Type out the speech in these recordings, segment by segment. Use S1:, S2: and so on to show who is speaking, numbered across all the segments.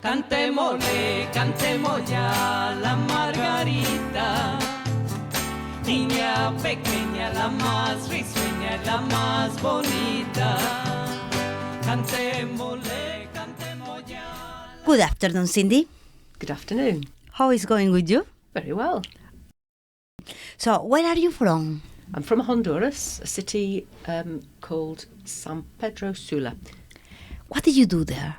S1: Cantémosle, cantemos ya la margarita. Niña pequeña, la más risueña, la más bonita. Cantémosle, cantemos ya.
S2: Good afternoon, Cindy.
S3: Good afternoon.
S2: How is going with you?
S3: Very well.
S2: So, where are you from?
S3: I'm from Honduras, a city called San Pedro Sula.
S2: What did you do there?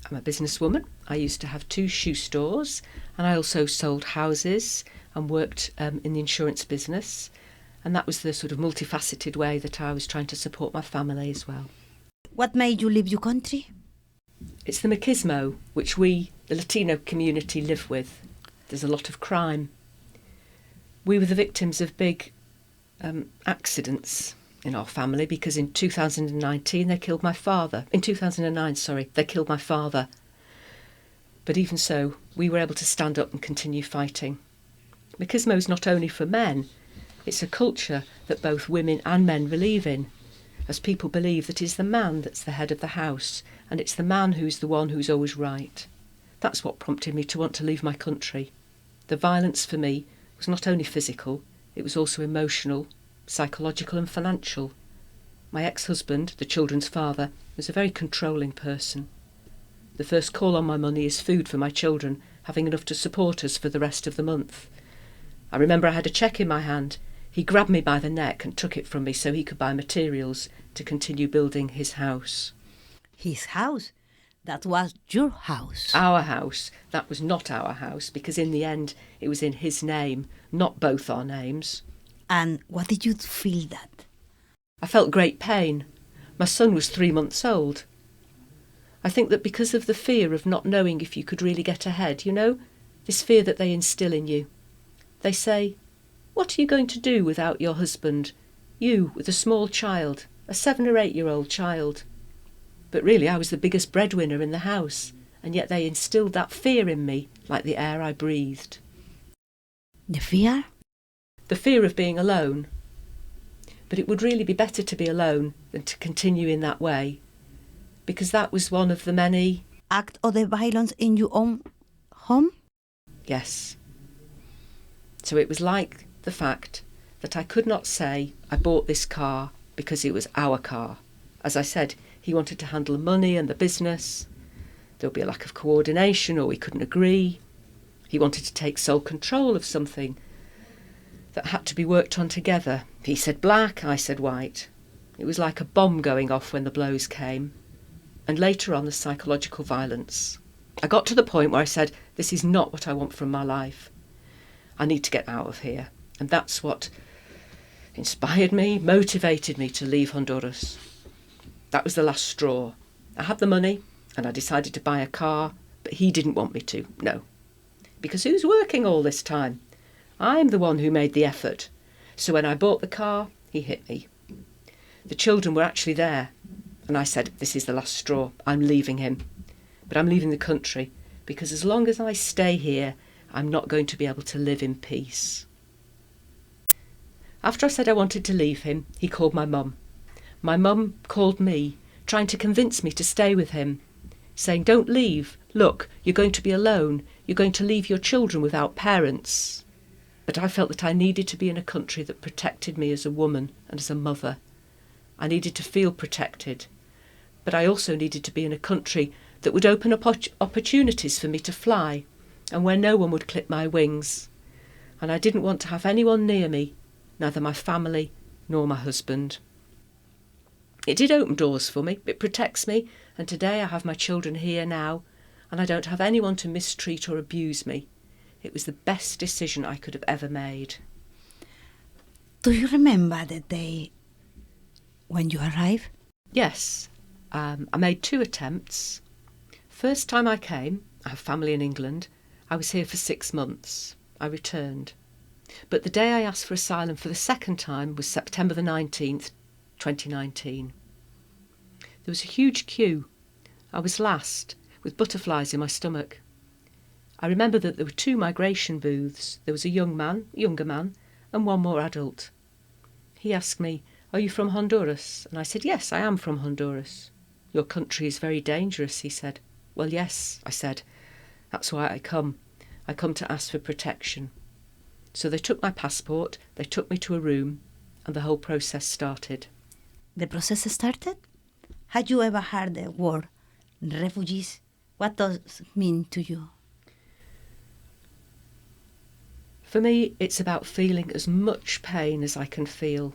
S3: I'm a businesswoman. I used to have 2 shoe stores, and I also sold houses and worked in the insurance business. And that was the sort of multifaceted way that I was trying to support my family as well.
S2: What made you leave your country?
S3: It's the machismo, which we, the Latino community, live with. There's a lot of crime. We were the victims of big accidents in our family because in 2019 they killed my father. In 2009, they killed my father. But even so, we were able to stand up and continue fighting. Machismo is not only for men, it's a culture that both women and men believe in, as people believe that it's the man that's the head of the house and it's the man who's the one who's always right. That's what prompted me to want to leave my country. The violence for me was not only physical, it was also emotional, psychological and financial. My ex-husband, the children's father, was a very controlling person. The first call on my money is food for my children, having enough to support us for the rest of the month. I remember I had a cheque in my hand. He grabbed me by the neck and took it from me so he could buy materials to continue building his house.
S2: His house? That was your house.
S3: Our house. That was not our house, because in the end it was in his name, not both our names.
S2: And what did you feel that?
S3: I felt great pain. My son was 3 months old. I think that because of the fear of not knowing if you could really get ahead, this fear that they instill in you. They say, what are you going to do without your husband? You with a small child, a 7 or 8-year-old child. But really I was the biggest breadwinner in the house, and yet they instilled that fear in me like the air I breathed.
S2: The fear?
S3: The fear of being alone. But it would really be better to be alone than to continue in that way, because that was one of the many...
S2: Act of the violence in your own home?
S3: Yes. So it was like the fact that I could not say I bought this car because it was our car. As I said, he wanted to handle the money and the business. There would be a lack of coordination or we couldn't agree. He wanted to take sole control of something that had to be worked on together. He said black, I said white. It was like a bomb going off when the blows came. And later on, the psychological violence. I got to the point where I said, this is not what I want from my life. I need to get out of here. And that's what inspired me, motivated me to leave Honduras. That was the last straw. I had the money and I decided to buy a car, but he didn't want me to, no. Because who's working all this time? I'm the one who made the effort. So when I bought the car, he hit me. The children were actually there. And I said, this is the last straw. I'm leaving him. But I'm leaving the country because as long as I stay here, I'm not going to be able to live in peace. After I said I wanted to leave him, he called my mum. My mum called me, trying to convince me to stay with him, saying, don't leave. Look, you're going to be alone. You're going to leave your children without parents. But I felt that I needed to be in a country that protected me as a woman and as a mother. I needed to feel protected. But I also needed to be in a country that would open up opportunities for me to fly and where no one would clip my wings. And I didn't want to have anyone near me, neither my family nor my husband. It did open doors for me, it protects me, and today I have my children here now, and I don't have anyone to mistreat or abuse me. It was the best decision I could have ever made.
S2: Do you remember the day when you arrived?
S3: Yes. I made 2 attempts. First time I came, I have family in England, I was here for 6 months. I returned. But the day I asked for asylum for the second time was September the 19th, 2019. There was a huge queue. I was last, with butterflies in my stomach. I remember that there were 2 migration booths. There was a younger man, and one more adult. He asked me, "Are you from Honduras?" And I said, "Yes, I am from Honduras." "Your country is very dangerous," he said. "Well, yes," I said. That's why I come. I come to ask for protection. So they took my passport, they took me to a room, and the whole process started.
S2: The process started? Had you ever heard the word refugees? What does it mean to you?
S3: For me, it's about feeling as much pain as I can feel.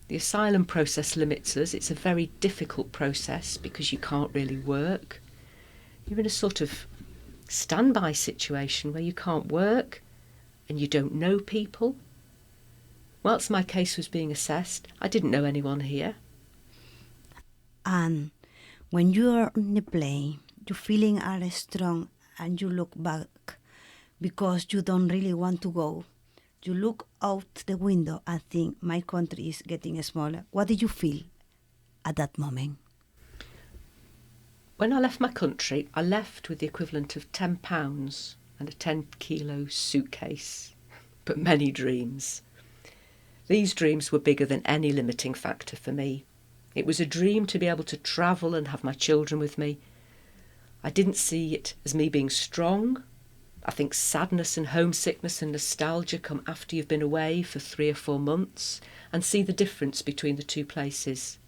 S3: The asylum process limits us. It's a very difficult process because you can't really work. You're in a sort of standby situation where you can't work and you don't know people. Whilst my case was being assessed, I didn't know anyone here.
S2: And when you are on the plane, your feelings are strong and you look back because you don't really want to go. You look out the window and think, my country is getting smaller. What did you feel at that moment?
S3: When I left my country, I left with the equivalent of £10 and a 10-kilo suitcase, but many dreams. These dreams were bigger than any limiting factor for me. It was a dream to be able to travel and have my children with me. I didn't see it as me being strong. I think sadness and homesickness and nostalgia come after you've been away for 3 or 4 months and see the difference between the two places.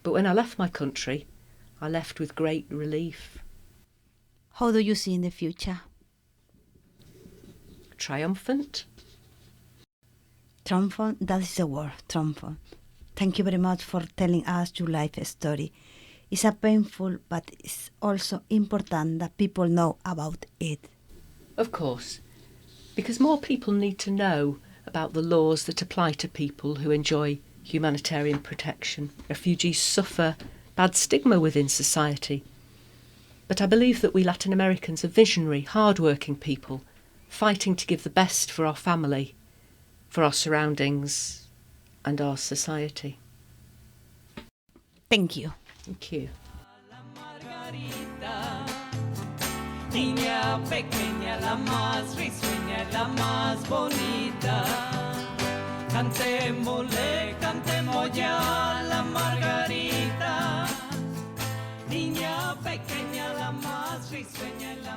S3: But when I left my country, I left with great relief.
S2: How do you see in the future?
S3: Triumphant.
S2: Triumphant, that is the word, triumphant. Thank you very much for telling us your life story. It's a painful, but it's also important that people know about it.
S3: Of course, because more people need to know about the laws that apply to people who enjoy humanitarian protection. Refugees suffer bad stigma within society. But I believe that we Latin Americans are visionary, hard-working people, fighting to give the best for our family, for our surroundings and our society.
S2: Thank you.
S3: Thank you.
S1: Niña pequeña, la más risueña, la más bonita. Cantémosle, cantemos ya la margarita. Niña pequeña, la más risueña, la